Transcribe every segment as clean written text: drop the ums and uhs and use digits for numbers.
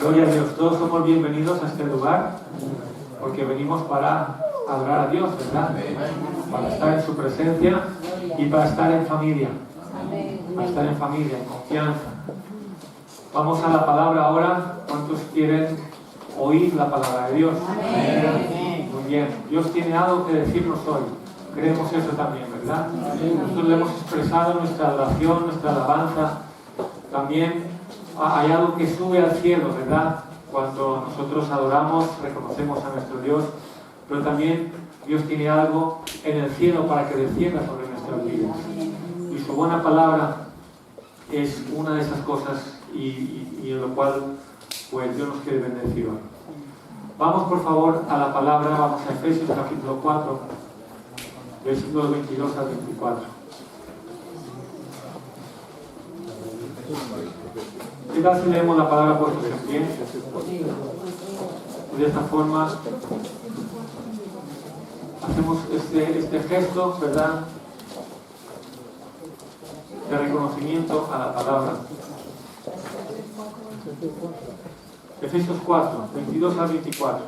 Gloria a Dios, todos somos bienvenidos a este lugar porque venimos para adorar a Dios, ¿verdad? Para estar en su presencia y para estar en familia, para estar en familia, en confianza. Vamos a la palabra ahora. ¿Cuántos quieren oír la palabra de Dios? Muy bien, Dios tiene algo que decirnos hoy. Creemos eso también, ¿verdad? Nosotros le hemos expresado nuestra adoración, nuestra alabanza. También hay algo que sube al cielo, ¿verdad? Cuando nosotros adoramos, reconocemos a nuestro Dios, pero también Dios tiene algo en el cielo para que descienda sobre nuestras vidas. Y su buena palabra es una de esas cosas y en lo cual pues Dios nos quiere bendecir hoy. Vamos por favor a la palabra, vamos a Efesios capítulo 4, versículos 22 al 24. ¿Qué tal si leemos la palabra puestos en pie? Y de esta forma hacemos este gesto, ¿verdad?, de reconocimiento a la palabra. Efesios 4, 22 al 24.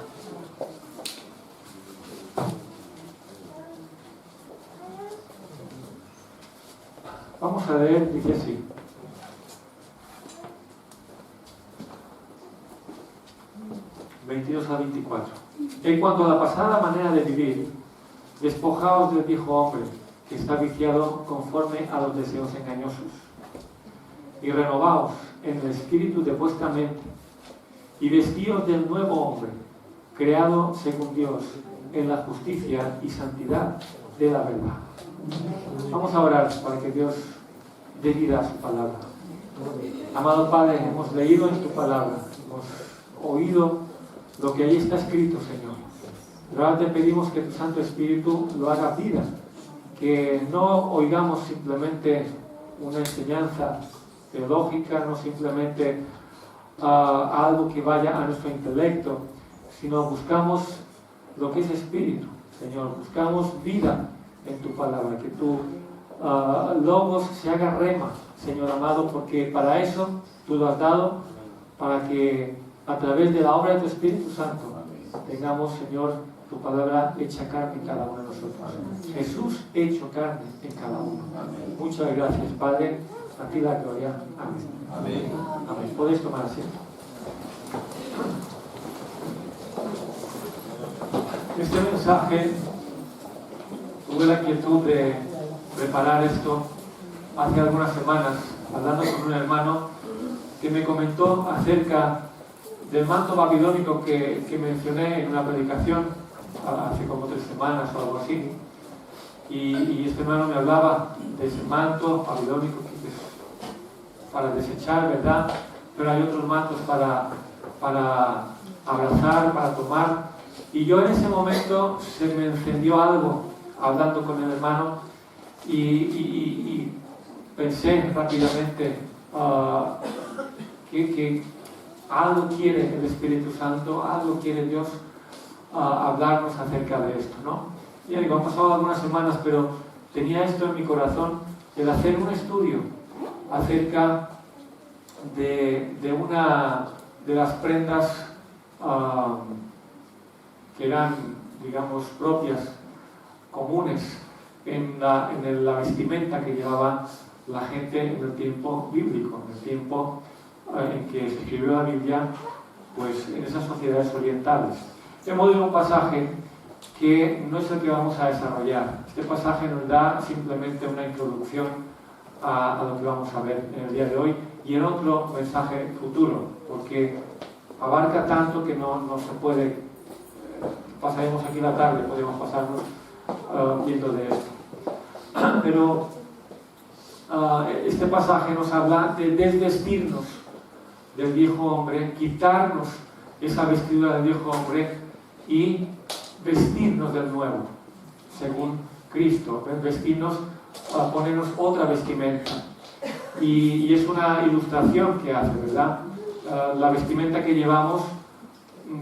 Vamos a leer, dice así. A 24. En cuanto a la pasada manera de vivir, despojaos del viejo hombre, que está viciado conforme a los deseos engañosos, y renovaos en el espíritu de vuestra mente, y vestíos del nuevo hombre, creado según Dios, en la justicia y santidad de la verdad. Vamos a orar para que Dios dé vida a su palabra. Amado Padre, hemos leído en tu palabra, hemos oído lo que ahí está escrito, Señor. Pero ahora te pedimos que tu Santo Espíritu lo haga vida, que no oigamos simplemente una enseñanza teológica, no simplemente algo que vaya a nuestro intelecto, sino buscamos lo que es espíritu, Señor. Buscamos vida en tu palabra, que tu logos se haga rema, Señor amado, porque para eso tú lo has dado, para que a través de la obra de tu Espíritu Santo tengamos, Señor, tu palabra hecha carne en cada uno de nosotros. Jesús hecho carne en cada uno. Muchas gracias, Padre. A ti la gloria. Amén. Amén. Podéis tomar asiento. Este mensaje, tuve la inquietud de preparar esto hace algunas semanas, hablando con un hermano que me comentó acerca del manto babilónico que mencioné en una predicación hace como 3 semanas o algo así. Y este hermano me hablaba de ese manto babilónico que es para desechar, ¿verdad? Pero hay otros mantos para abrazar, para tomar. Y yo en ese momento se me encendió algo hablando con el hermano y pensé rápidamente que algo quiere el Espíritu Santo, algo quiere Dios hablarnos acerca de esto, ¿no? Y digo, han pasado algunas semanas, pero tenía esto en mi corazón, el hacer un estudio acerca de una de las prendas que eran, digamos, propias, comunes en la vestimenta que llevaba la gente en el tiempo bíblico, en el tiempo en que se escribió la Biblia, pues en esas sociedades orientales. Hemos leído un pasaje que no es el que vamos a desarrollar. Este pasaje nos da simplemente una introducción a lo que vamos a ver en el día de hoy y en otro mensaje futuro, porque abarca tanto que no se puede, pasaremos aquí la tarde, podemos pasarnos viendo de esto. Pero este pasaje nos habla de desvestirnos del viejo hombre, quitarnos esa vestidura del viejo hombre y vestirnos del nuevo, según Cristo, vestirnos, ponernos otra vestimenta. Y es una ilustración que hace, ¿verdad? La vestimenta que llevamos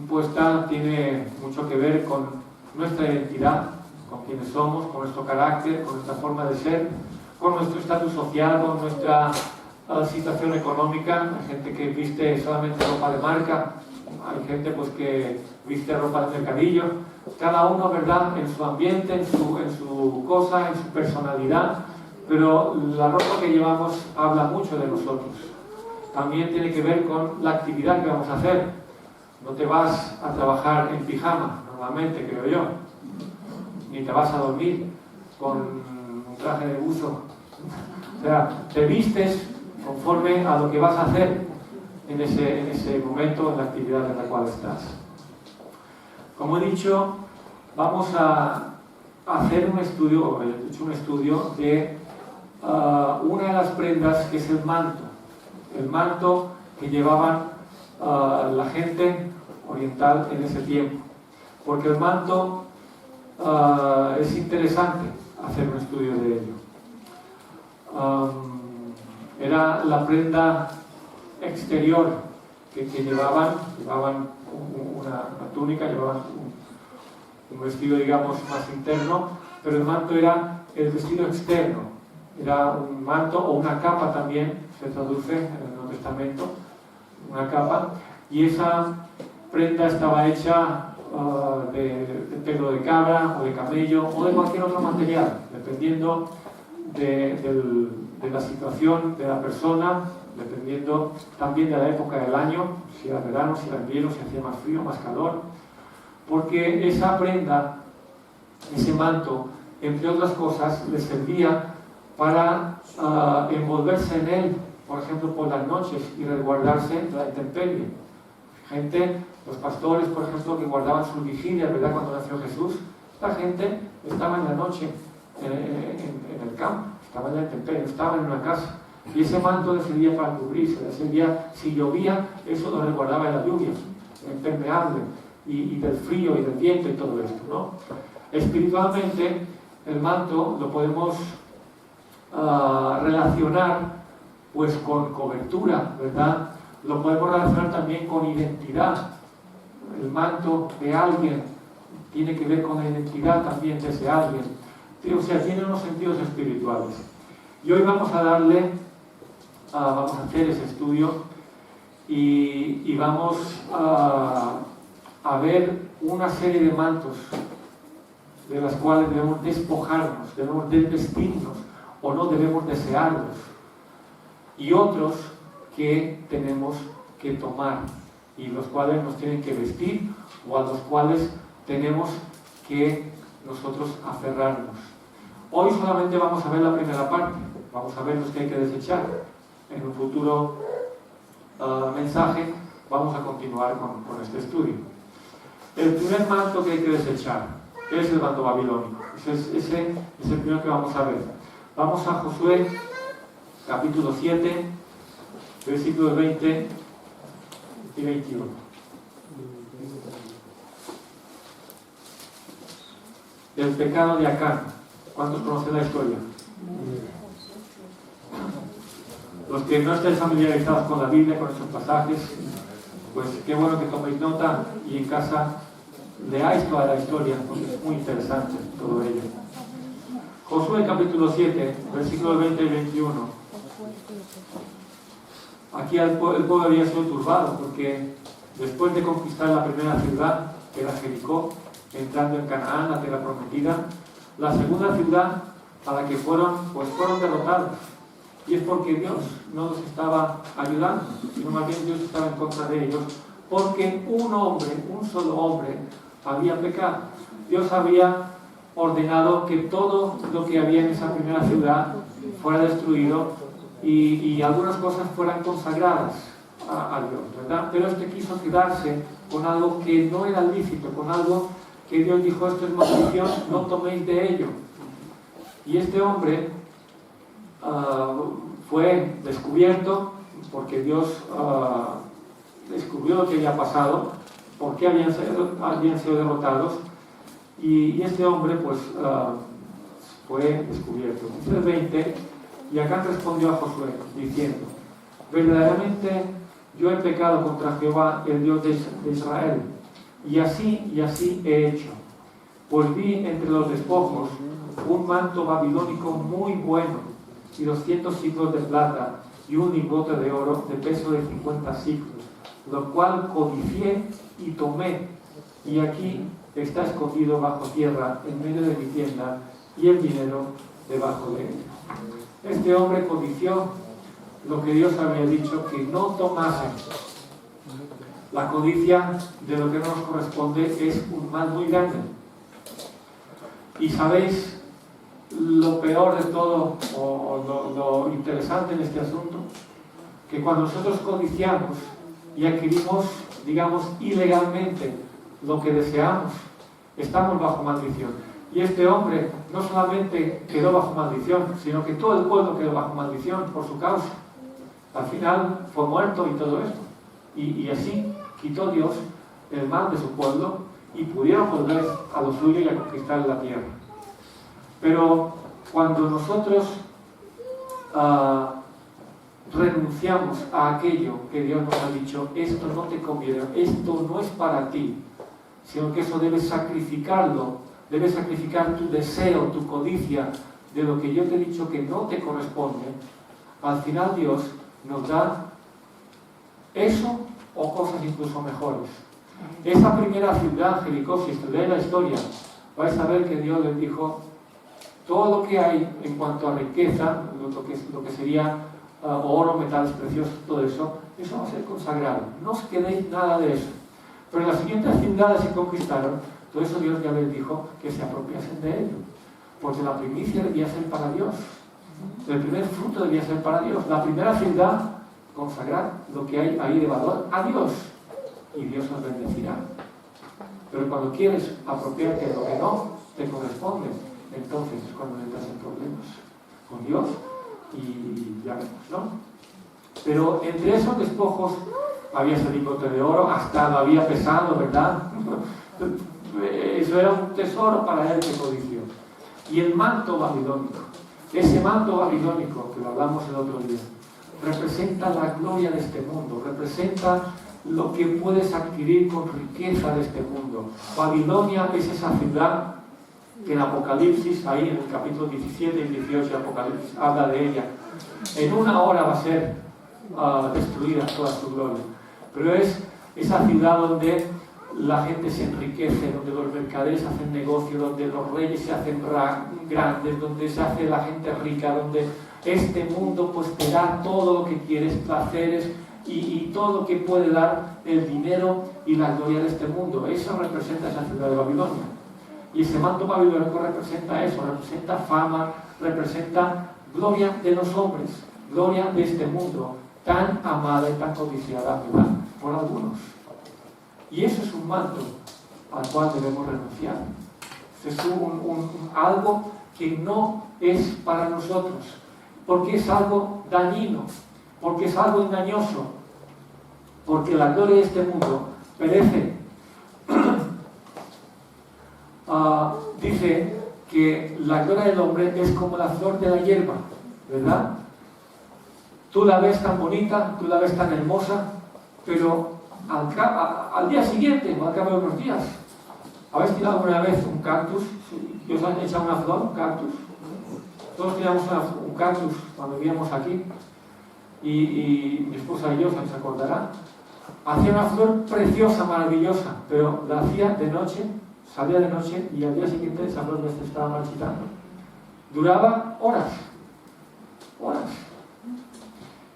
puesta tiene mucho que ver con nuestra identidad, con quienes somos, con nuestro carácter, con nuestra forma de ser, con nuestro estatus social, con nuestra situación económica, hay gente que viste solamente ropa de marca, hay gente pues que viste ropa de mercadillo, cada uno, ¿verdad?, en su ambiente, en su cosa, en su personalidad, pero la ropa que llevamos habla mucho de nosotros. También tiene que ver con la actividad que vamos a hacer. No te vas a trabajar en pijama, normalmente, creo yo, ni te vas a dormir con un traje de buzo. O sea, te vistes conforme a lo que vas a hacer en ese momento, en la actividad en la cual estás. Como he dicho, vamos a hacer un estudio, he hecho un estudio de una de las prendas, que es el manto que llevaban la gente oriental en ese tiempo. Porque el manto es interesante hacer un estudio de ello. Era la prenda exterior que llevaban una túnica, llevaban un vestido, digamos, más interno, pero el manto era el vestido externo, era un manto o una capa también, se traduce en el Nuevo Testamento, una capa, y esa prenda estaba hecha de pelo de cabra o de camello o de cualquier otro material, dependiendo de la situación de la persona, dependiendo también de la época del año, si era verano, si era invierno, si hacía más frío, más calor, porque esa prenda, ese manto, entre otras cosas, le servía para envolverse en él, por ejemplo, por las noches y resguardarse de la intemperie. Gente, los pastores, por ejemplo, que guardaban sus vigilias, ¿verdad?, cuando nació Jesús, la gente estaba en la noche en el campo, estaba en la intemperie, estaba en una casa, y ese manto le servía para cubrirse, le servía, si llovía, eso lo resguardaba de la lluvia, impermeable, y del frío y del viento y todo esto, ¿no? Espiritualmente, el manto lo podemos relacionar pues con cobertura, ¿verdad? Lo podemos relacionar también con identidad. El manto de alguien tiene que ver con la identidad también de ese alguien. O sea, tiene unos sentidos espirituales. Y hoy vamos a vamos a hacer ese estudio y vamos a ver una serie de mantos de las cuales debemos despojarnos, debemos desvestirnos o no debemos desearlos, y otros que tenemos que tomar y los cuales nos tienen que vestir o a los cuales tenemos que nosotros aferrarnos. Hoy solamente vamos a ver la primera parte, vamos a ver los que hay que desechar. En un futuro mensaje vamos a continuar con este estudio. El primer manto que hay que desechar es el manto babilónico. Ese es el primero que vamos a ver. Vamos a Josué, capítulo 7, versículos 20 y 21. El pecado de Acán. ¿Cuántos conocen la historia? Los que no estáis familiarizados con la Biblia, con esos pasajes, pues qué bueno que toméis nota y en casa leáis toda la historia, porque es muy interesante todo ello. Josué capítulo 7, versículos 20 y 21. Aquí el pueblo había sido turbado, porque después de conquistar la primera ciudad, que era Jericó, entrando en Canaán, la tierra prometida, la segunda ciudad a la que fueron derrotados. Y es porque Dios no los estaba ayudando, sino más bien Dios estaba en contra de ellos, porque un solo hombre, había pecado. Dios había ordenado que todo lo que había en esa primera ciudad fuera destruido y algunas cosas fueran consagradas a Dios, ¿verdad? Pero quiso quedarse con algo que no era lícito, con algo que Dios dijo: esto es maldición, no toméis de ello. Y este hombre fue descubierto porque Dios descubrió lo que había pasado, por qué habían sido derrotados, y este hombre pues fue descubierto. Dice el 20, y Acán respondió a Josué diciendo: verdaderamente yo he pecado contra Jehová, el Dios de Israel, y así he hecho, pues vi entre los despojos un manto babilónico muy bueno y 200 ciclos de plata y un lingote de oro de peso de 50 siclos, lo cual codicié y tomé, y aquí está escondido bajo tierra en medio de mi tienda, y el dinero debajo de ella. Este hombre codició lo que Dios había dicho que no tomase. La codicia de lo que no nos corresponde es un mal muy grande. Y sabéis lo peor de todo, o lo interesante en este asunto, que cuando nosotros codiciamos y adquirimos, digamos, ilegalmente lo que deseamos, estamos bajo maldición. Y este hombre no solamente quedó bajo maldición, sino que todo el pueblo quedó bajo maldición por su causa. Al final fue muerto y todo esto. Y así quitó Dios el mal de su pueblo y pudieron volver a lo suyo y a conquistar la tierra. Pero cuando nosotros renunciamos a aquello que Dios nos ha dicho, esto no te conviene, esto no es para ti, sino que eso debes sacrificarlo, debes sacrificar tu deseo, tu codicia de lo que yo te he dicho que no te corresponde. Al final Dios nos da eso o cosas incluso mejores. Esa primera ciudad, Jericó, si estudiáis la historia, vais a ver que Dios les dijo: todo lo que hay en cuanto a riqueza, lo que sería oro, metales preciosos, todo eso, eso va a ser consagrado. No os quedéis nada de eso. Pero en las siguientes ciudades que conquistaron, todo eso Dios ya les dijo que se apropiasen de ello. Porque la primicia debía ser para Dios. El primer fruto debía ser para Dios. La primera ciudad, consagrar lo que hay ahí de valor a Dios. Y Dios nos bendecirá. Pero cuando quieres apropiarte de lo que no te corresponde, entonces es cuando entras en problemas con Dios y ya vemos, ¿no? Pero entre esos despojos había ese lingote de oro, hasta lo había pesado, ¿verdad? Eso era un tesoro para él que codició. Y el manto babilónico, ese manto babilónico que lo hablamos el otro día, representa la gloria de este mundo, representa lo que puedes adquirir con riqueza de este mundo. Babilonia es esa ciudad que en Apocalipsis, ahí en el capítulo 17 y 18 de Apocalipsis, habla de ella. En una hora va a ser destruida toda su gloria. Pero es esa ciudad donde la gente se enriquece, donde los mercaderes hacen negocio, donde los reyes se hacen grandes, donde se hace la gente rica, donde este mundo pues te da todo lo que quieres, placeres y todo lo que puede dar el dinero y la gloria de este mundo. Eso representa esa ciudad de Babilonia. Y ese manto babilónico representa eso, representa fama, representa gloria de los hombres, gloria de este mundo, tan amada y tan codiciada, ¿verdad?, por algunos. Y eso es un manto al cual debemos renunciar. Es algo que no es para nosotros, porque es algo dañino, porque es algo engañoso, porque la gloria de este mundo perece. Dice que la gloria del hombre es como la flor de la hierba, ¿verdad? Tú la ves tan bonita, tú la ves tan hermosa, pero al día siguiente, o al cabo de unos días, ¿habéis tirado alguna vez un cactus? ¿Y os han echado una flor, un cactus? Todos tiramos un cactus cuando vivíamos aquí, y mi esposa y yo, se acordará, hacía una flor preciosa, maravillosa, pero la hacía de noche, salía de noche, y al día siguiente esa flor se estaba marchitando. Duraba horas.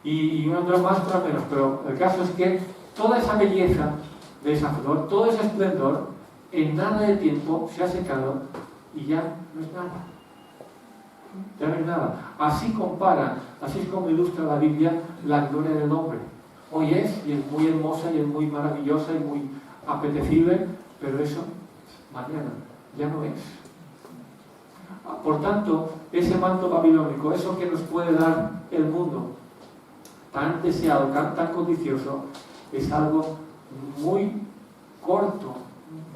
Y uno dura más, otro menos, pero el caso es que toda esa belleza de esa flor, todo ese esplendor, en nada de tiempo se ha secado y ya no es nada. Ya no es nada. Así compara, así es como ilustra la Biblia la gloria del hombre. Hoy es, y es muy hermosa, y es muy maravillosa, y muy apetecible, pero eso mañana ya no es. Por tanto, ese manto babilónico, eso que nos puede dar el mundo, tan deseado, tan codicioso, es algo muy corto,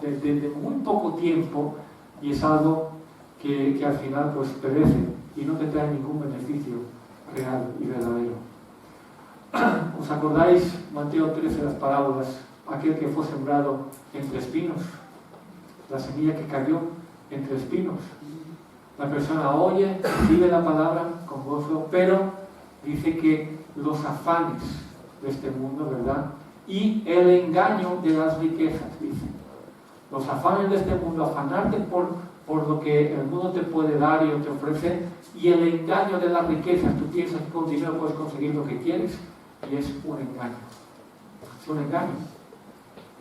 de muy poco tiempo, y es algo que al final pues perece y no te trae ningún beneficio real y verdadero. ¿Os acordáis, Mateo 13, las parábolas? Aquel que fue sembrado entre espinos, la semilla que cayó entre espinos. La persona oye, recibe la palabra con gozo, pero dice que los afanes de este mundo, ¿verdad? Y el engaño de las riquezas, dice. Los afanes de este mundo, afanarte por lo que el mundo te puede dar y te ofrece, y el engaño de las riquezas. Tú piensas que con dinero puedes conseguir lo que quieres, y es un engaño. Es un engaño.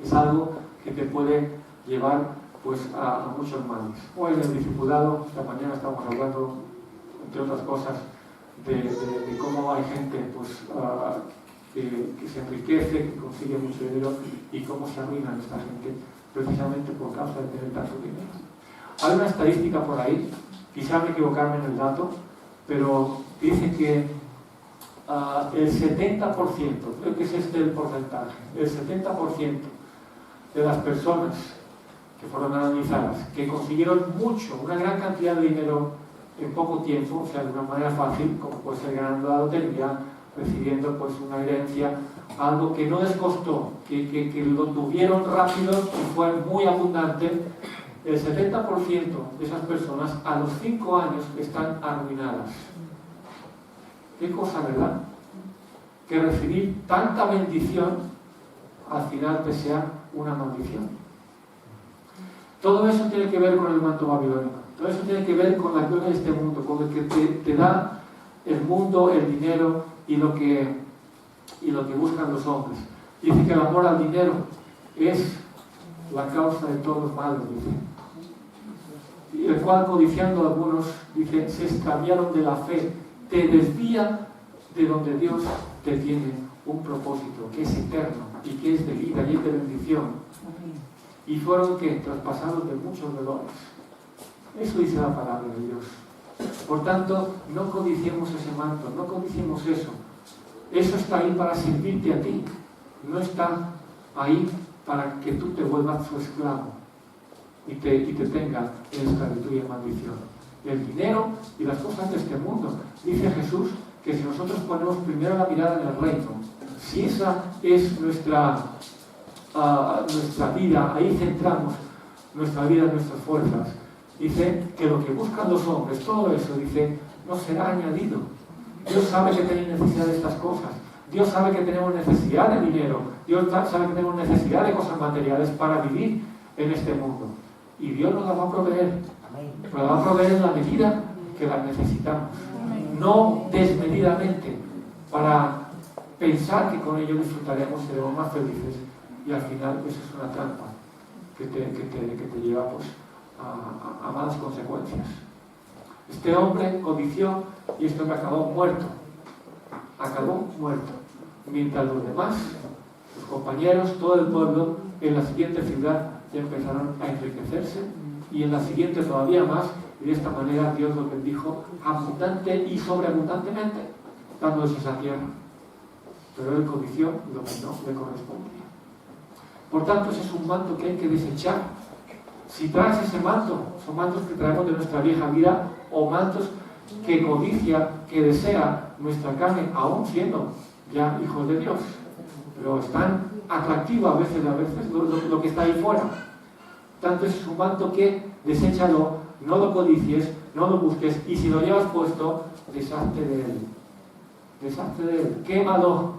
Es algo que te puede llevar pues a muchos males. Hoy en el discipulado, esta mañana estamos hablando, entre otras cosas, de cómo hay gente pues, que se enriquece, que consigue mucho dinero, y cómo se arruina esta gente precisamente por causa de tener tanto dinero. Hay una estadística por ahí, quizá me equivocarme en el dato, pero dice que el 70%, creo que es este el porcentaje, el 70% de las personas que fueron analizadas, que consiguieron mucho, una gran cantidad de dinero en poco tiempo, o sea, de una manera fácil, como puede ser ganando la lotería, recibiendo pues una herencia, algo que no les costó, que lo tuvieron rápido y fue muy abundante. El 70% de esas personas a los 5 años están arruinadas. Qué cosa, ¿verdad? Que recibir tanta bendición al final te sea una maldición. Todo eso tiene que ver con el manto babilónico. Todo eso tiene que ver con la gloria de este mundo, con lo que te da el mundo, el dinero y lo que buscan los hombres. Dice que el amor al dinero es la causa de todos los males, dice. Y el cual, codiciando a algunos, dice, se extraviaron de la fe, te desvía de donde Dios te tiene un propósito, que es eterno y que es de vida y es de bendición. Y fueron que traspasados de muchos dolores. Eso dice la palabra de Dios. Por tanto, no codiciemos ese manto, no codiciemos eso. Eso está ahí para servirte a ti. No está ahí para que tú te vuelvas su esclavo y te tenga en esclavitud y en maldición. El dinero y las cosas de este mundo. Dice Jesús que si nosotros ponemos primero la mirada en el reino, si esa es nuestra vida, ahí centramos nuestra vida, nuestras fuerzas. Dice que lo que buscan los hombres, todo eso, dice, no será añadido. Dios sabe que tenéis necesidad de estas cosas. Dios sabe que tenemos necesidad de dinero. Dios sabe que tenemos necesidad de cosas materiales para vivir en este mundo. Y Dios nos las va a proveer. Nos las va a proveer en la medida que las necesitamos. No desmedidamente, para pensar que con ello disfrutaremos, seremos más felices. Y al final eso es una trampa que te lleva pues, a malas consecuencias. Este hombre codició y esto me acabó muerto. Acabó muerto. Mientras los demás, sus compañeros, todo el pueblo, en la siguiente ciudad ya empezaron a enriquecerse y en la siguiente todavía más, y de esta manera Dios los bendijo abundante y sobreabundantemente, dándoles esa tierra. Pero él codició lo que no le correspondía. Por tanto, ese es un manto que hay que desechar. Si traes ese manto, son mantos que traemos de nuestra vieja vida o mantos que codicia, que desea nuestra carne, aún siendo ya hijos de Dios. Pero es tan atractivo a veces lo que está ahí fuera. Tanto es un manto que deséchalo, no lo codicies, no lo busques, y si lo llevas puesto, deshazte de él. Deshazte de él, quémalo.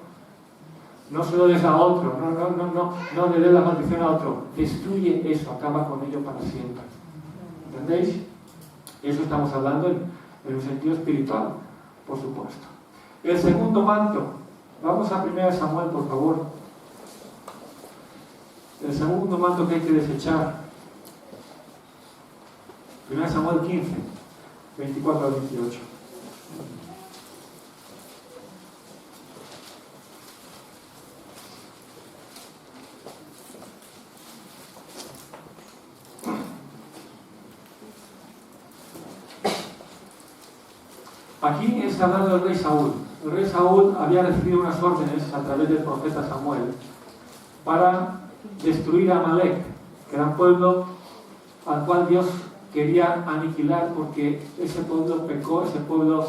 No se lo des a otro, no le des la maldición a otro. Destruye eso, acaba con ello para siempre. ¿Entendéis? Eso estamos hablando en un sentido espiritual, por supuesto. El segundo manto. Vamos a 1 Samuel, por favor. El segundo manto que hay que desechar. 1 Samuel 15, 24 al 28. Aquí está hablando del rey Saúl. El rey Saúl había recibido unas órdenes a través del profeta Samuel para destruir a Amalek, que era un pueblo al cual Dios quería aniquilar porque ese pueblo pecó, ese pueblo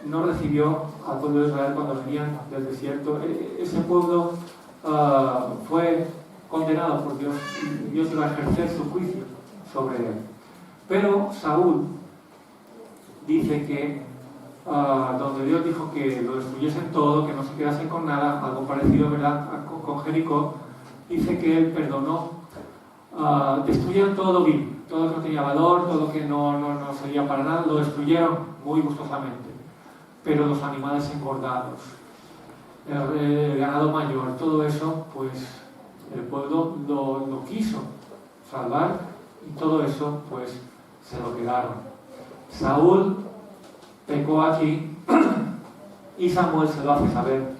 no recibió al pueblo de Israel cuando venían del desierto. Ese pueblo fue condenado por Dios y Dios iba a ejercer su juicio sobre él. Pero Saúl dice que donde Dios dijo que lo destruyesen todo, que no se quedasen con nada, algo parecido, ¿verdad?, con Jericó. Dice que Él perdonó, destruyeron todo lo vil, todo lo que no tenía valor, todo lo que no servía para nada, lo destruyeron muy gustosamente. Pero los animales engordados, el ganado mayor, todo eso, pues el pueblo lo quiso salvar y todo eso, pues se lo quedaron. Saúl pecó aquí y Samuel se lo hace saber.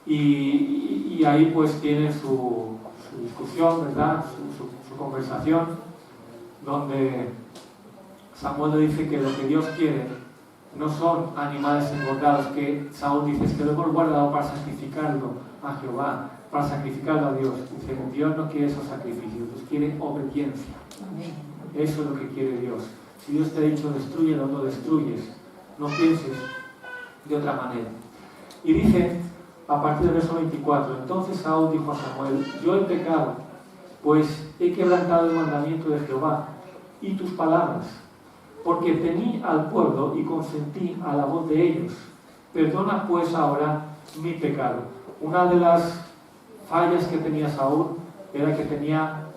Y ahí pues tiene su discusión, ¿verdad?, su conversación, donde Samuel le dice que lo que Dios quiere no son animales engordados, que Saúl dice, es que lo hemos guardado para sacrificarlo a Jehová, para sacrificarlo a Dios. Dice, Dios no quiere esos sacrificios, Dios quiere obediencia. Eso es lo que quiere Dios. Si Dios te ha dicho destrúyelo, lo destruyes. No pienses de otra manera. Y dice, a partir del verso 24, entonces Saúl dijo a Samuel, yo he pecado, pues he quebrantado el mandamiento de Jehová y tus palabras, porque temí al pueblo y consentí a la voz de ellos. Perdona pues ahora mi pecado. Una de las fallas que tenía Saúl era que tenía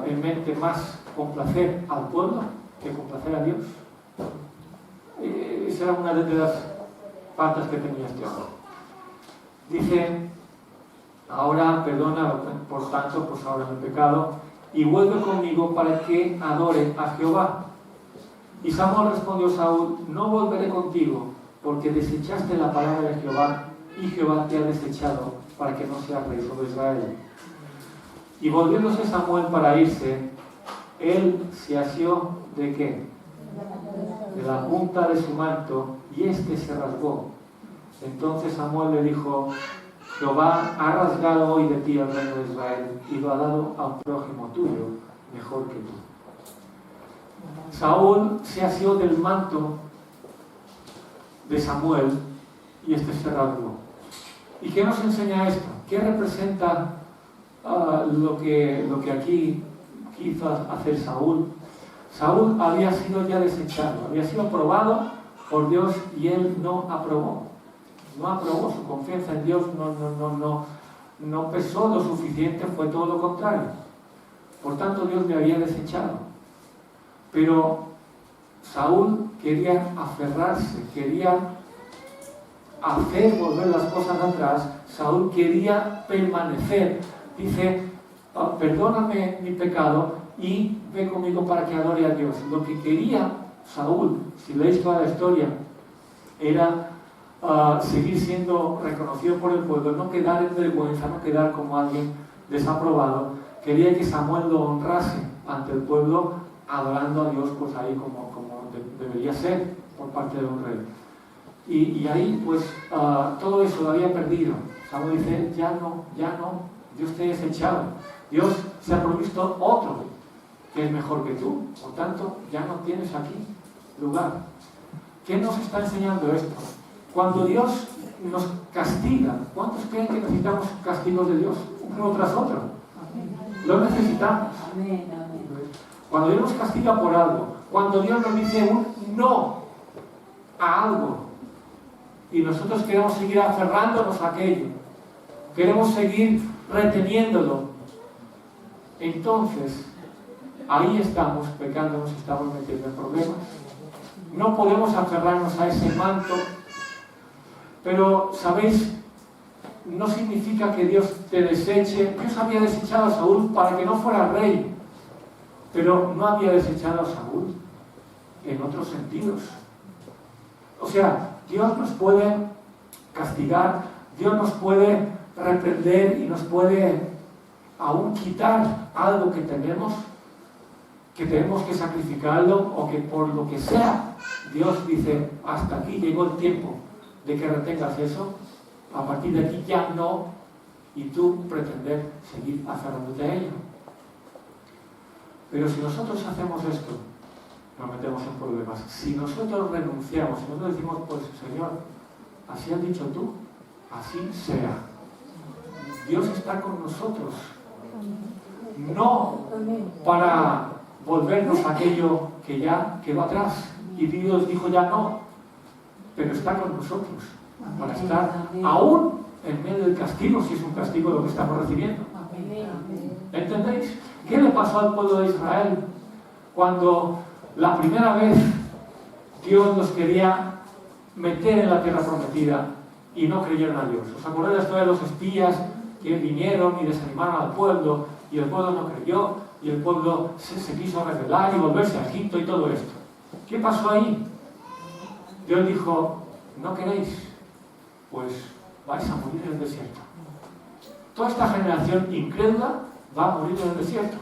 en mente más complacer al pueblo que complacer a Dios. Esa era una de las faltas que tenía este hombre. Dice, ahora perdona, por tanto, pues ahora mi pecado, y vuelve conmigo para que adore a Jehová. Y Samuel respondió a Saúl, no volveré contigo, porque desechaste la palabra de Jehová, y Jehová te ha desechado para que no seas rey sobre Israel. Y volviéndose Samuel para irse, él se asió ¿de qué? De la punta de su manto, y éste se rasgó. Entonces Samuel le dijo, Jehová ha rasgado hoy de ti el reino de Israel, y lo ha dado a un prójimo tuyo, mejor que tú. Saúl se asió del manto de Samuel, y este se rasgó. ¿Y qué nos enseña esto? ¿Qué representa lo que aquí quiso hacer Saúl? Saúl había sido ya desechado, había sido aprobado por Dios y él no aprobó su confianza en Dios, no pesó lo suficiente, fue todo lo contrario. Por tanto, Dios le había desechado. Pero Saúl quería aferrarse, quería hacer volver las cosas atrás. Saúl quería permanecer. Dice, perdóname mi pecado y ve conmigo para que adore a Dios. Lo que quería Saúl, si leéis toda la historia, era seguir siendo reconocido por el pueblo, no quedar en vergüenza, no quedar como alguien desaprobado. Quería que Samuel lo honrase ante el pueblo, adorando a Dios, pues ahí como debería ser por parte de un rey. Y ahí pues todo eso lo había perdido. Samuel dice, ya no, Dios te ha desechado, Dios se ha provisto otro que es mejor que tú, por tanto ya no tienes aquí lugar. ¿Qué nos está enseñando esto? Cuando Dios nos castiga, ¿cuántos creen que necesitamos castigos de Dios uno tras otro? Lo necesitamos. Cuando Dios nos castiga por algo, cuando Dios nos dice un no a algo y nosotros queremos seguir aferrándonos a aquello, queremos seguir reteniéndolo, entonces ahí estamos pecando, nos estamos metiendo en problemas. No podemos aferrarnos a ese manto, pero ¿sabéis? No significa que Dios te deseche. Dios había desechado a Saúl para que no fuera rey, pero no había desechado a Saúl en otros sentidos. O sea, Dios nos puede castigar, Dios nos puede reprender y nos puede aún quitar algo que tenemos que sacrificarlo, o que por lo que sea, Dios dice, hasta aquí llegó el tiempo de que retengas eso, a partir de aquí ya no, y tú pretender seguir aferrándote a ello. Pero si nosotros hacemos esto, nos metemos en problemas. Si nosotros renunciamos, si nosotros decimos, pues Señor, así has dicho tú, así sea. Dios está con nosotros, no para volvernos a aquello que ya quedó atrás. Y Dios dijo ya no, pero está con nosotros para estar aún en medio del castigo, si es un castigo lo que estamos recibiendo. ¿Entendéis? ¿Qué le pasó al pueblo de Israel cuando la primera vez Dios los quería meter en la tierra prometida y no creyeron a Dios? ¿Os acordáis de la historia de los espías que vinieron y desanimaron al pueblo y el pueblo no creyó y el pueblo se quiso rebelar y volverse a Egipto y todo esto? ¿Qué pasó ahí? Dios dijo, ¿no queréis? Pues vais a morir en el desierto. Toda esta generación incrédula va a morir en el desierto.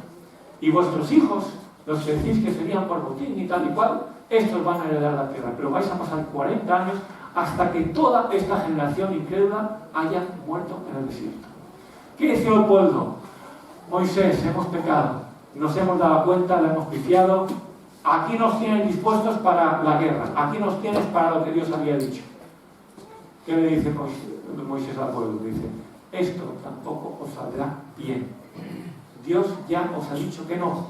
Y vuestros hijos, los que decís que serían por botín y tal y cual, estos van a heredar la tierra. Pero vais a pasar 40 años hasta que toda esta generación incrédula haya muerto en el desierto. ¿Qué hizo el pueblo? Moisés, hemos pecado, nos hemos dado cuenta, le hemos pifiado, aquí nos tienen dispuestos para la guerra, aquí nos tienes para lo que Dios había dicho. ¿Qué le dice Moisés al pueblo? Dice, esto tampoco os saldrá bien. Dios ya os ha dicho que no.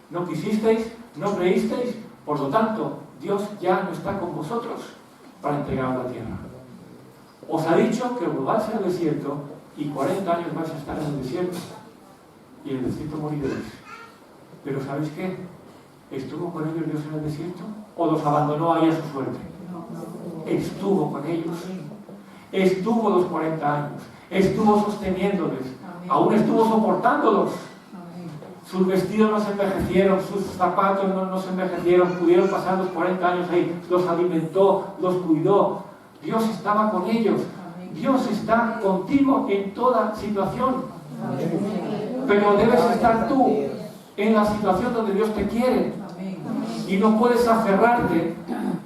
No quisisteis, no creísteis, por lo tanto, Dios ya no está con vosotros para entregaros la tierra. Os ha dicho que volváis al desierto y 40 años vais a estar en el desierto. Y en el desierto moriréis. Pero ¿sabéis qué? ¿Estuvo con ellos Dios en el desierto? ¿O los abandonó ahí a su suerte? Estuvo con ellos. Estuvo los 40 años. Estuvo sosteniéndoles. Aún estuvo soportándolos. Sus vestidos no se envejecieron, sus zapatos no se envejecieron, pudieron pasar los 40 años ahí, los alimentó, los cuidó. Dios estaba con ellos. Dios está contigo en toda situación. Pero debes estar tú en la situación donde Dios te quiere. Y no puedes aferrarte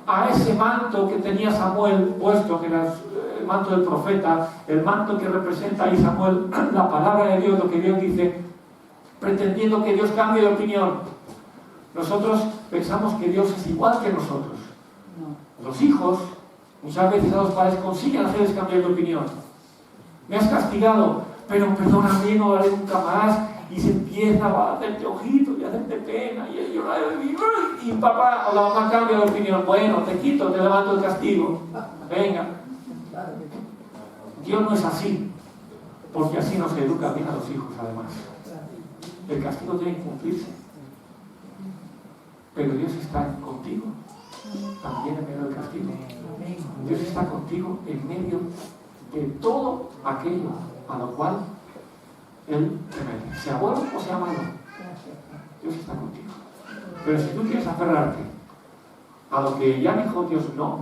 a ese manto que tenía Samuel puesto, que era el manto del profeta, el manto que representa ahí Samuel, la palabra de Dios, lo que Dios dice, pretendiendo que Dios cambie de opinión. Nosotros pensamos que Dios es igual que nosotros. Los hijos, muchas veces a los padres consiguen hacerles cambiar de opinión. Me has castigado, pero perdóname, no lo haré nunca más. Y se empieza a hacerte ojitos y a hacerte pena y a llorar y papá o la mamá cambia de opinión. Bueno, te quito, te levanto el castigo. Venga. Dios no es así, porque así no se educa bien a los hijos, además. El castigo tiene que cumplirse. Pero Dios está contigo, también en medio del castigo. Dios está contigo en medio de todo aquello a lo cual Él te mete, sea bueno o sea malo. Dios está contigo. Pero si tú quieres aferrarte a lo que ya dijo Dios no,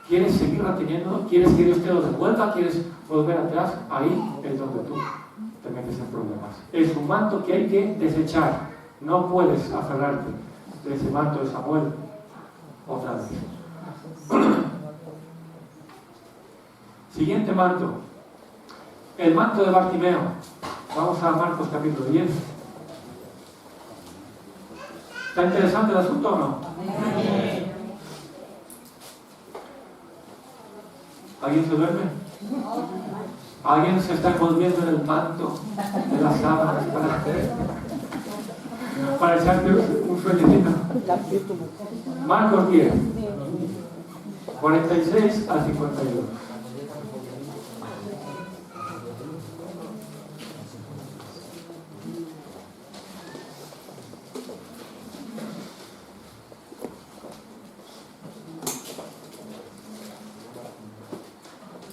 quieres seguir reteniendo, quieres que Dios te lo devuelva, quieres volver atrás, ahí es donde tú te metes en problemas. Es un manto que hay que desechar. No puedes aferrarte de ese manto de Samuel otra vez. Siguiente manto. El manto de Bartimeo. Vamos a Marcos capítulo 10. ¿Está interesante el asunto o no? ¿Alguien se duerme? ¿Alguien se está envolviendo en el manto de las sábanas para echarte un sueñecito? Marcos 10, 46 al 52.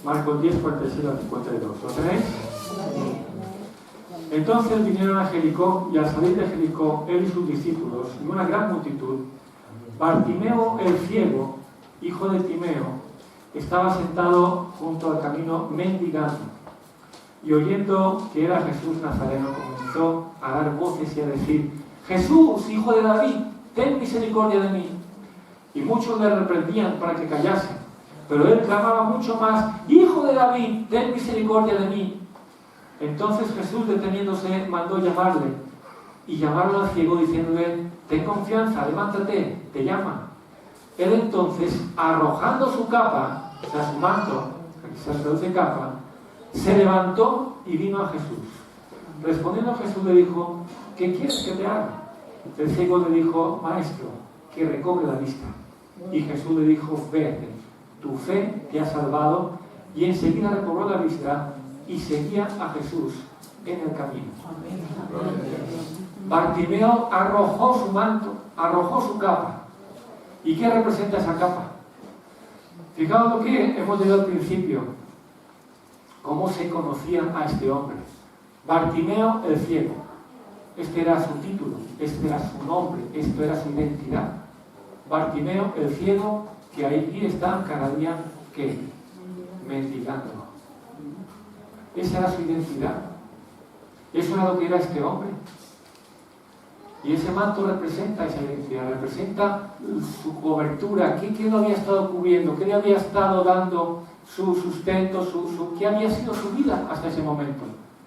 Marcos 10, 47 al 52. ¿Lo tenéis? Entonces vinieron a Jericó, y al salir de Jericó, él y sus discípulos, y una gran multitud, Bartimeo el ciego, hijo de Timeo, estaba sentado junto al camino mendigando, y oyendo que era Jesús Nazareno, comenzó a dar voces y a decir: Jesús, hijo de David, ten misericordia de mí. Y muchos le reprendían para que callase. Pero él clamaba mucho más: Hijo de David, ten misericordia de mí. Entonces Jesús, deteniéndose, mandó llamarle. Y llamaron al ciego diciéndole: ten confianza, levántate, te llama. Él entonces, arrojando su capa, o sea, su manto, que se traduce capa, se levantó y vino a Jesús. Respondiendo Jesús le dijo: ¿qué quieres que te haga? El ciego le dijo: Maestro, que recobre la vista. Y Jesús le dijo, vete, tu fe te ha salvado. Y enseguida recobró la vista y seguía a Jesús en el camino. Bartimeo arrojó su manto, arrojó su capa. ¿Y qué representa esa capa? Fijaos lo que hemos leído al principio, cómo se conocían a este hombre. Bartimeo el ciego. Este era su título, este era su nombre, esto era su identidad. Bartimeo el ciego, que ahí está cada día, ¿qué? Mendigando. Esa era su identidad. Eso era lo que era este hombre. Y ese manto representa esa identidad, representa su cobertura. ¿Qué le había estado cubriendo? ¿Qué le había estado dando su sustento? ¿Qué había sido su vida hasta ese momento?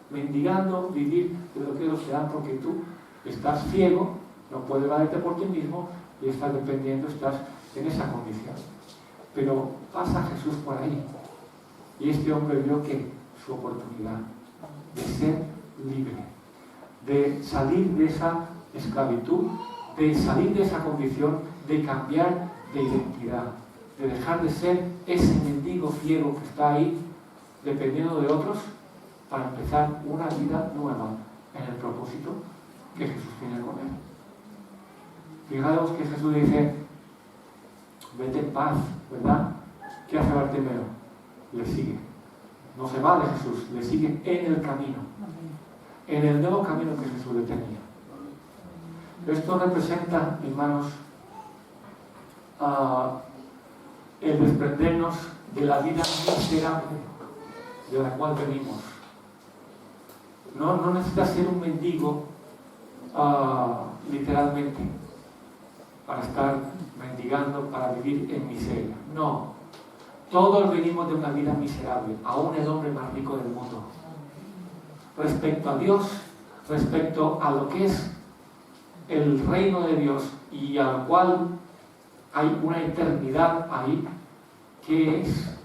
Mendigando, vivir de lo que ellos te dan, porque tú estás ciego, no puedes valerte por ti mismo y estás dependiendo, estás en esa condición. Pero pasa Jesús por ahí y este hombre vio que su oportunidad de ser libre, de salir de esa esclavitud, de salir de esa condición, de cambiar de identidad, de dejar de ser ese mendigo ciego que está ahí dependiendo de otros, para empezar una vida nueva en el propósito que Jesús tiene con él. Fijaos que Jesús dice, vete en paz, ¿verdad? ¿Qué hace Bartimeo? Le sigue. No se va de Jesús, le sigue en el camino. En el nuevo camino que Jesús le tenía. Esto representa, hermanos, el desprendernos de la vida miserable de la cual venimos. No necesitas ser un mendigo literalmente para estar mendigando, para vivir en miseria. No, todos venimos de una vida miserable, aún el hombre más rico del mundo. Respecto a Dios, respecto a lo que es el reino de Dios y al cual hay una eternidad ahí, que es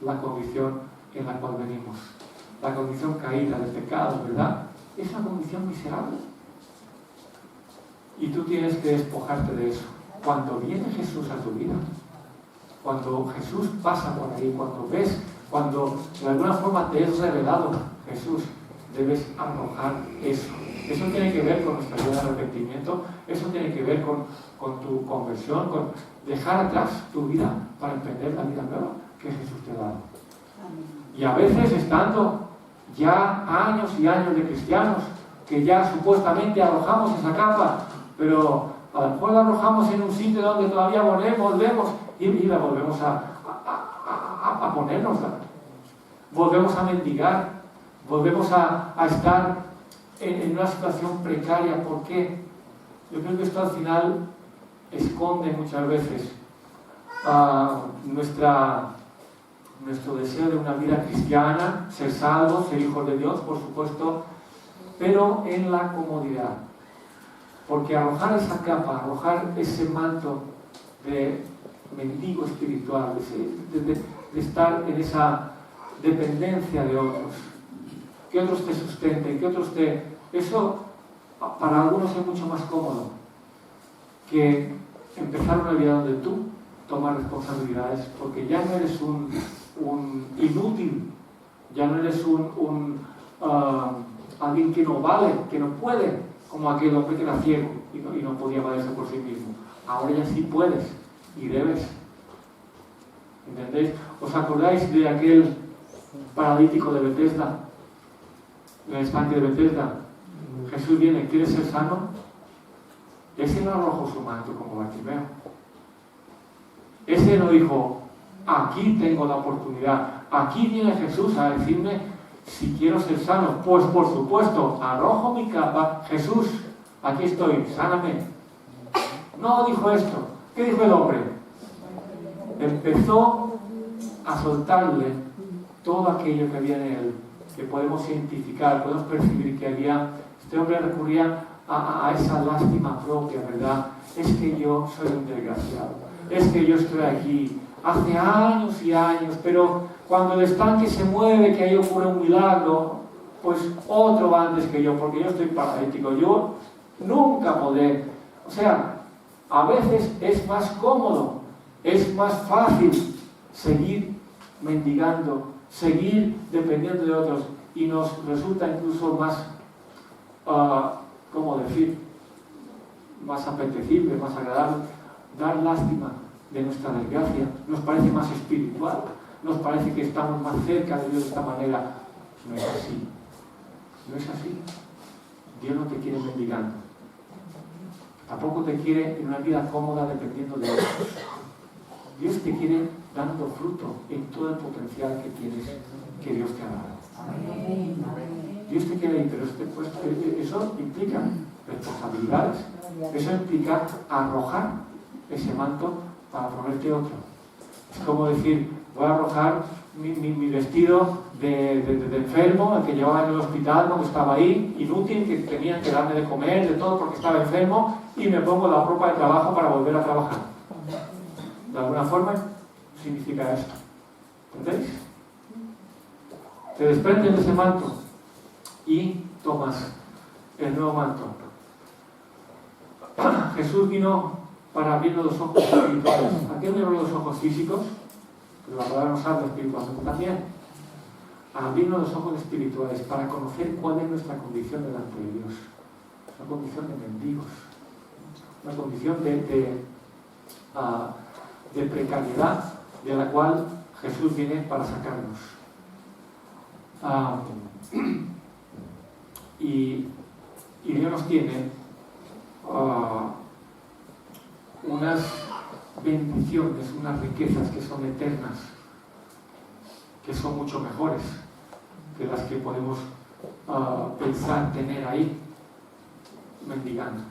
la condición en la cual venimos. La condición caída del pecado, ¿verdad? Es una condición miserable. Y tú tienes que despojarte de eso. Cuando viene Jesús a tu vida, cuando Jesús pasa por ahí, cuando ves, cuando de alguna forma te es revelado Jesús, debes arrojar eso. Eso tiene que ver con nuestra vida de arrepentimiento, eso tiene que ver con tu conversión, con dejar atrás tu vida para emprender la vida nueva que Jesús te ha dado. Y a veces estando ya años y años de cristianos, que ya supuestamente arrojamos esa capa, pero a lo mejor la arrojamos en un sitio donde todavía volvemos y la volvemos a ponernosla. Volvemos a mendigar, volvemos a estar en una situación precaria. ¿Por qué? Yo creo que esto al final esconde muchas veces nuestro deseo de una vida cristiana, ser salvos, ser hijos de Dios, por supuesto, pero en la comodidad. Porque arrojar esa capa, arrojar ese manto de mendigo espiritual, de estar en esa dependencia de otros, que otros te sustenten, que otros eso para algunos es mucho más cómodo que empezar una vida donde tú tomas responsabilidades, porque ya no eres un inútil, ya no eres alguien que no vale, que no puede, como aquel hombre que era ciego y no podía valerse por sí mismo. Ahora ya sí puedes y debes. ¿Entendéis? ¿Os acordáis de aquel paralítico de Betesda? En el estanque de Betesda. Jesús viene, ¿quieres ser sano? Ese no arrojó su manto como Bartimeo. Ese no dijo, aquí tengo la oportunidad, aquí viene Jesús a decirme si quiero ser sano. Pues por supuesto, arrojo mi capa, Jesús, aquí estoy, sáname. No dijo esto. ¿Qué dijo el hombre? Empezó a soltarle todo aquello que había en él, que podemos identificar, podemos percibir que había. Este hombre recurría a esa lástima propia, ¿verdad? Es que yo soy un desgraciado, es que yo estoy aquí hace años y años, pero cuando el estanque se mueve, que ahí ocurre un milagro, pues otro va antes que yo, porque yo estoy paralítico, yo nunca podré. O sea, a veces es más cómodo Es más fácil seguir mendigando, seguir dependiendo de otros, y nos resulta incluso más, ¿cómo decir?, más apetecible, más agradable, dar lástima de nuestra desgracia. Nos parece más espiritual, nos parece que estamos más cerca de Dios de esta manera. No es así, no es así. Dios no te quiere mendigando, tampoco te quiere en una vida cómoda dependiendo de otros. Dios te quiere dando fruto en todo el potencial que tienes, que Dios te ha dado. Dios te quiere ahí, pero eso implica responsabilidades, eso implica arrojar ese manto para ponerte otro. Es como decir, voy a arrojar mi vestido de enfermo, el que llevaba en el hospital cuando estaba ahí, inútil, que tenían que darme de comer, de todo porque estaba enfermo, y me pongo la ropa de trabajo para volver a trabajar. De alguna forma significa esto. ¿Entendéis? Te desprendes de ese manto y tomas el nuevo manto. Jesús vino para abrirnos los ojos espirituales. ¿A qué me abrió los ojos físicos? Pero la palabra nos habla espiritualmente también. A abrirnos los ojos espirituales para conocer cuál es nuestra condición delante de Dios. Una condición de mendigos. Una condición de precariedad de la cual Jesús viene para sacarnos. Y Dios nos tiene unas bendiciones, unas riquezas que son eternas, que son mucho mejores que las que podemos pensar tener ahí mendigando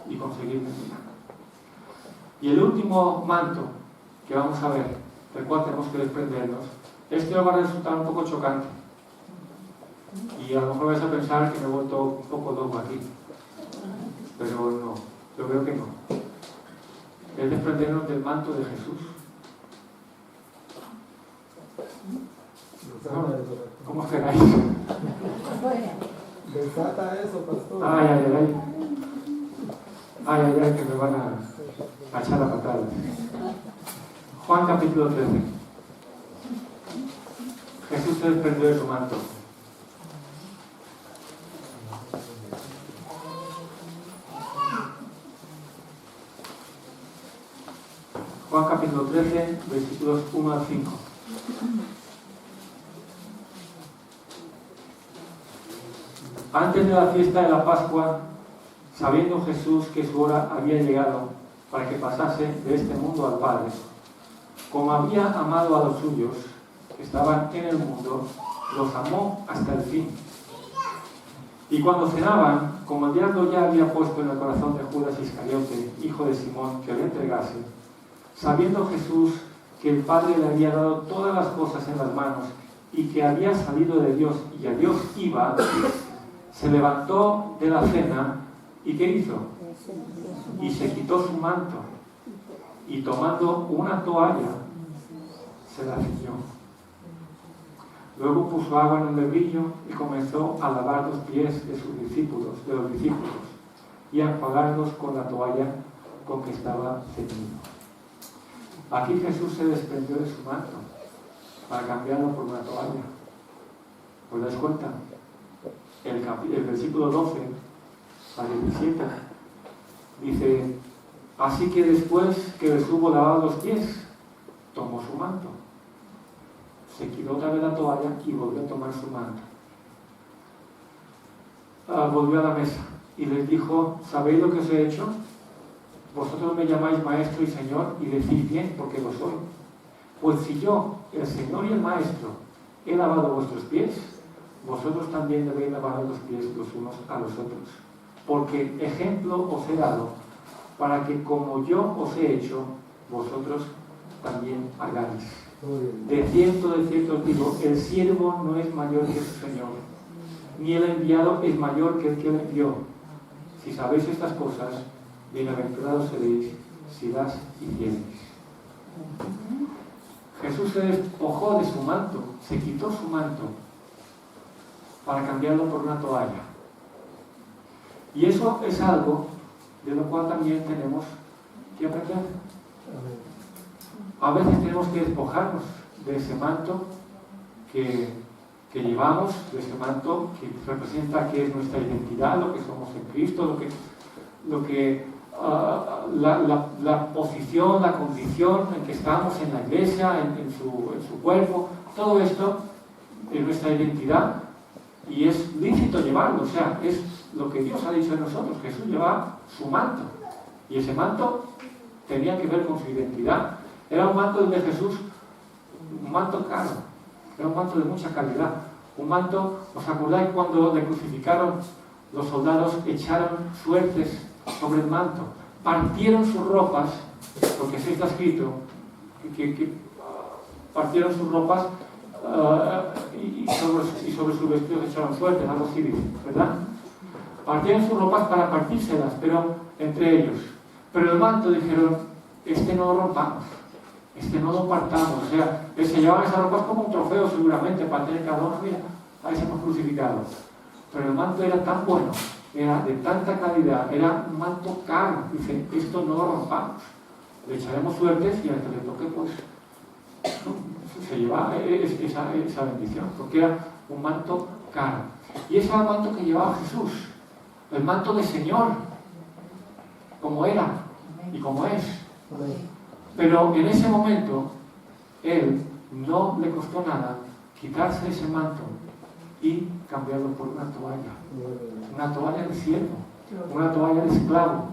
y conseguir mendigando. Y el último manto que vamos a ver, del cual tenemos que desprendernos, este va a resultar un poco chocante. Y a lo mejor vais a pensar que me he vuelto un poco loco aquí. Pero no, yo creo que no. Es desprendernos del manto de Jesús. ¿No? ¿Cómo esperáis? Desata eso, pastor. Ay, que me van a echar la patada. Juan capítulo 13. Jesús se desprendió de su manto. Juan capítulo 13, versículos 1 al 5. Antes de la fiesta de la Pascua, sabiendo Jesús que su hora había llegado para que pasase de este mundo al Padre, como había amado a los suyos que estaban en el mundo, los amó hasta el fin. Y cuando cenaban, como el diablo ya había puesto en el corazón de Judas Iscariote, hijo de Simón, que le entregase, sabiendo Jesús que el Padre le había dado todas las cosas en las manos y que había salido de Dios y a Dios iba, se levantó de la cena y ¿qué hizo? Y se quitó su manto y tomando una toalla se la ciñó. Luego puso agua en un lebrillo y comenzó a lavar los pies de los discípulos, y a enjuagarlos con la toalla con que estaba ceñido. Aquí Jesús se desprendió de su manto para cambiarlo por una toalla. ¿Os dais cuenta? El versículo 12 al 17 dice: así que después que les hubo lavado los pies, tomó su manto, se quitó otra vez la toalla y volvió a tomar su manto. Volvió a la mesa y les dijo: ¿sabéis lo que os he hecho? Vosotros me llamáis maestro y señor y decís bien, porque lo soy. Pues si yo, el Señor y el Maestro, he lavado vuestros pies, vosotros también debéis lavar los pies los unos a los otros. Porque ejemplo os he dado, para que como yo os he hecho, vosotros también hagáis. De cierto os digo, el siervo no es mayor que su Señor, ni el enviado es mayor que el que le envió. Si sabéis estas cosas, bienaventurados seréis si las hiciereis. Jesús se despojó de su manto, se quitó su manto para cambiarlo por una toalla. Y eso es algo de lo cual también tenemos que aprender. a veces tenemos que despojarnos de ese manto que llevamos, de ese manto que representa que es nuestra identidad, lo que somos en Cristo, la posición, la condición en que estamos en la iglesia, en su cuerpo. Todo esto es nuestra identidad y es lícito llevarlo, o sea, es lo que Dios ha dicho de nosotros. Jesús llevaba su manto y ese manto tenía que ver con su identidad. Era un manto de Jesús, un manto caro, era un manto de mucha calidad, un manto. ¿Os acordáis cuando le crucificaron? Los soldados echaron suertes sobre el manto, partieron sus ropas, porque así está escrito, que partieron sus ropas y sobre sus vestidos echaron suertes, algo así dice, ¿verdad? Partieron sus ropas para partírselas, pero entre ellos. Pero el manto dijeron, este no lo rompamos, este no lo partamos. O sea, se llevaban esas ropas como un trofeo seguramente, para tener cada uno, mira, ahí se hemos crucificado. Pero el manto era tan bueno, era de tanta calidad, era un manto caro. Dicen, esto no lo rompamos, le echaremos suertes y al que le toque, pues, se lleva esa bendición, porque era un manto caro. Y ese era el manto que llevaba Jesús, el manto de Señor, como era y como es. Pero en ese momento, Él no le costó nada quitarse ese manto y cambiarlo por una toalla de siervo, una toalla de esclavo.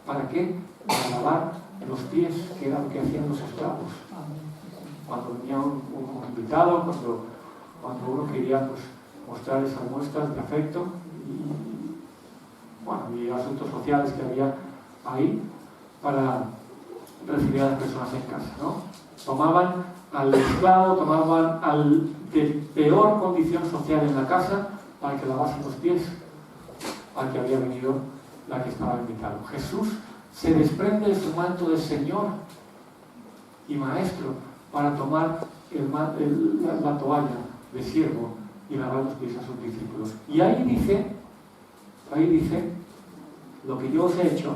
¿Para qué? Para lavar los pies, que era lo que hacían los esclavos. Cuando venía un invitado, cuando uno quería, pues, mostrar esas muestras de afecto y asuntos sociales que había ahí para recibir a las personas en casa, ¿no? Tomaban al esclavo, tomaban al de peor condición social en la casa para que lavase los pies al que había venido, la que estaba invitado. Jesús se desprende de su manto de Señor y Maestro para tomar la toalla de siervo y lavar los pies a sus discípulos. Y ahí dice, lo que yo os he hecho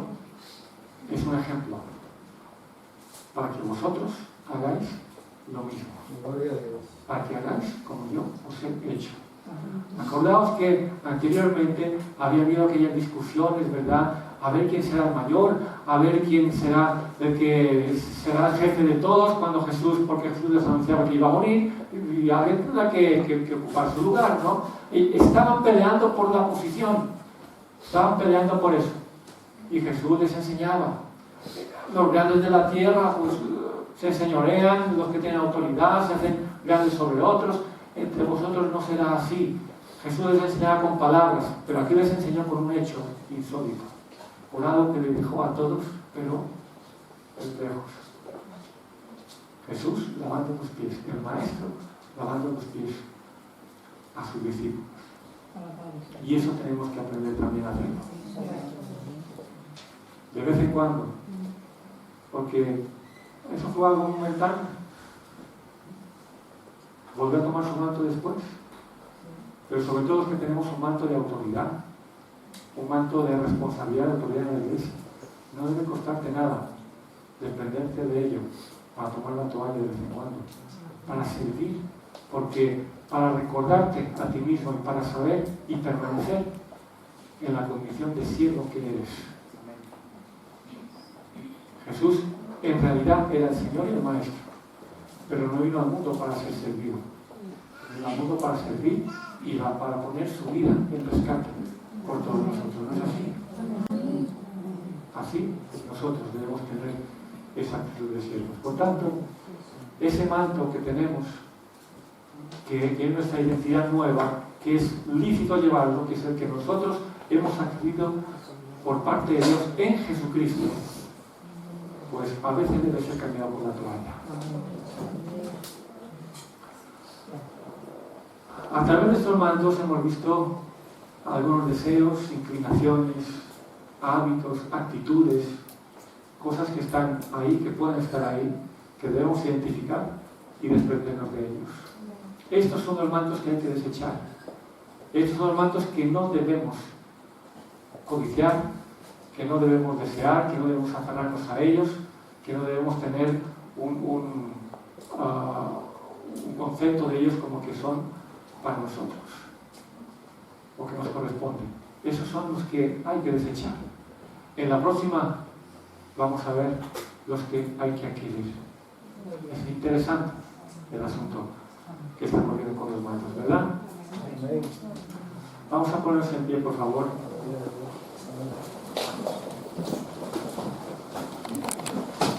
es un ejemplo para que vosotros hagáis lo mismo, para que hagáis como yo os he hecho. Acordaos que anteriormente había habido aquellas discusiones, ¿verdad? A ver quién será el mayor, a ver quién será el que será el jefe de todos, porque Jesús les anunciaba que iba a morir, y alguien tendrá que ocupar su lugar, ¿no? Y estaban peleando por la posición, estaban peleando por eso. Y Jesús les enseñaba. Los grandes de la tierra, pues, se enseñorean, los que tienen autoridad se hacen grandes sobre otros. Entre vosotros no será así. Jesús les enseñaba con palabras, pero aquí les enseñó con un hecho insólito, por algo que le dijo a todos, pero desde lejos. Jesús lavando los pies, el Maestro lavando los pies a sus discípulos. Y eso tenemos que aprender también a hacerlo. De vez en cuando, porque eso fue algo momentáneo. Volver a tomar su manto después, pero sobre todo es que tenemos un manto de autoridad, un manto de responsabilidad, de autoridad en la iglesia. No debe costarte nada desprenderte de ello para tomar la toalla de vez en cuando, para servir, porque para recordarte a ti mismo y para saber y permanecer en la condición de siervo que eres. Jesús en realidad era el Señor y el Maestro, pero no vino al mundo para ser servido, vino al mundo para servir y para poner su vida en rescate por todos nosotros. ¿No es así? Así nosotros debemos tener esa actitud de siervos. Por tanto, ese manto que tenemos, que es nuestra identidad nueva, que es lícito llevarlo, que es el que nosotros hemos adquirido por parte de Dios en Jesucristo, pues a veces debe ser cambiado por la toalla. A través de estos mantos hemos visto algunos deseos, inclinaciones, hábitos, actitudes, cosas que están ahí, que pueden estar ahí, que debemos identificar y desprendernos de ellos. Estos son los mantos que hay que desechar. Estos son los mantos que no debemos codiciar, que no debemos desear, que no debemos aferrarnos a ellos, que no debemos tener un concepto de ellos como que son para nosotros, o que nos corresponden. Esos son los que hay que desechar. En la próxima vamos a ver los que hay que adquirir. Es interesante el asunto que está ocurriendo con los maestros, ¿verdad? Vamos a ponerse en pie, por favor.